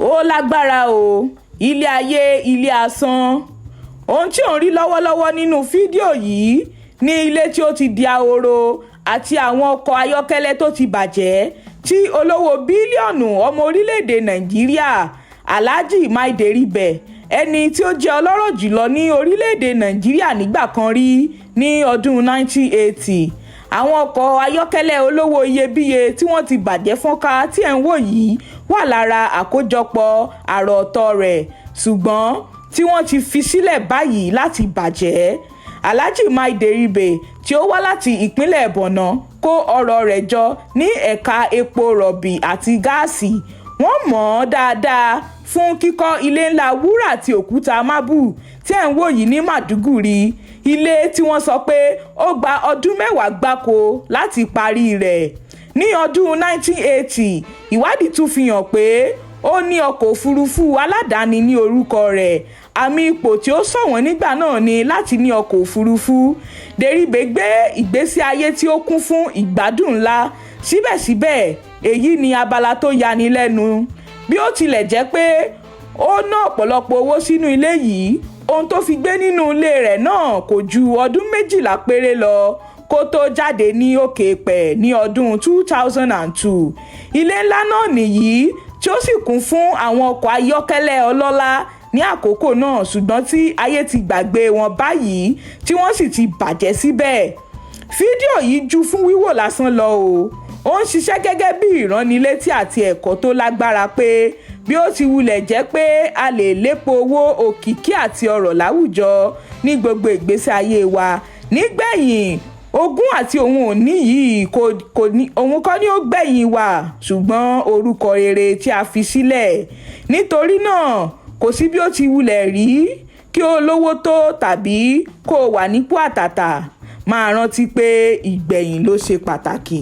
ó lágbára o ilé ayé ilé asán. Ohun tí ò ń rí lọ́wọ́lọ́wọ́ nínú fídíò yìí ní ilé tí ó ti di ahoro àti àwọn ọkọ̀ ayọ́kẹ́lẹ́ tó ti bàjẹ́ tí olówó bílíọ̀nù ọmọ orílẹ̀-èdè Nàìjíríà Alhaji Maideribe ẹni tí ó jẹ́ ọlọ́rọ̀ jùlọ ní orílẹ̀-èdè Nàìjíríà nígbà kan rí ní ọdún 1980. Àwọn ọkọ̀ ayọ́kẹ́lẹ́ olówó iyebíye tí wọ́n ti bàjẹ́ fọ́nká tí ẹ̀ ń wò yìí wà lára àkójọpọ̀ àrà ọ̀tọ̀ rẹ̀ ṣùgbọ́n tí wọ́n ti fi sílẹ̀ báyìí láti bàjẹ́. Alhaji Maideribe tí ó wá láti ìpínlẹ̀ Borno kó ọrọ̀ rẹ̀ jọ ní ẹ̀ka epo rọ̀bì àti gáàsì. Wọ́n mọ̀ ọ́n dáadáa fún kíkọ́ ilé ńlá wúrà àti òkúta mábù tí ẹ̀ ń wò yìí ní Màdúgùrí, ilé tí wọ́n sọ pé ó gba ọdún 10 gbáko láti parí rẹ̀. Ní ọdún 1980, ìwádìí tún fi hàn pé ó ní ọkọ̀ òfurufú aládàáni ní orúkọ rẹ̀. Àmì ipò tí ó ṣọ̀wọ́n nígbà náà ni láti ní ọkọ̀ òfurufú. Deribe gbé ìgbésí ayé tí ó kún fún ìgbádùn ńlá. Síbẹ̀síbẹ̀, èyí ni abala tó yani lẹ́nu. Bí ó tilẹ̀ jẹ́ pé ó ná ọ̀pọ̀lọpọ̀ owó sínú ilé yìí, ohun tó fi gbé nínú ilé rẹ̀ náà kò ju ọdún 12 péré lọ kó tó jáde ní òkè pẹ̀ ní ọdún 2002. Ilé ńlá náà nìyí tí ó sì kún fún àwọn ọkọ̀ ayọ́kẹ́lẹ́ ọlọ́lá ní àkókò náà ṣùgbọ́n tí ayé ti gbàgbé wọn báyìí tí wọ́n sì ti bàjẹ́ síbẹ̀. Fídíò yìí ju fún wíwò lásán lọ o. Ó ń ṣiṣẹ́ gẹ́gẹ́ bí ìránnilétí àti ẹ̀kọ́ tó lágbára pé bí ó ti wulẹ̀ jẹ́ pé a lè lépo owó, òkìkí àti ọrọ̀ láwùjọ ní gbogbo ìgbésí ayé wa, nígbẹ̀yìn ogún àti ohun òní yìí òun kọ́ ni ó gbẹ̀yìn wa ṣùgbọ́n orúkọ rere tí a fi sílẹ̀. Nítorí náà kò sí bí ó ti wulẹ̀ rí kí o lówó tó tàbí kó o wà nípò àtàtà, máa rántí pé ìgbẹ̀yìn ló ṣe pàtàkì.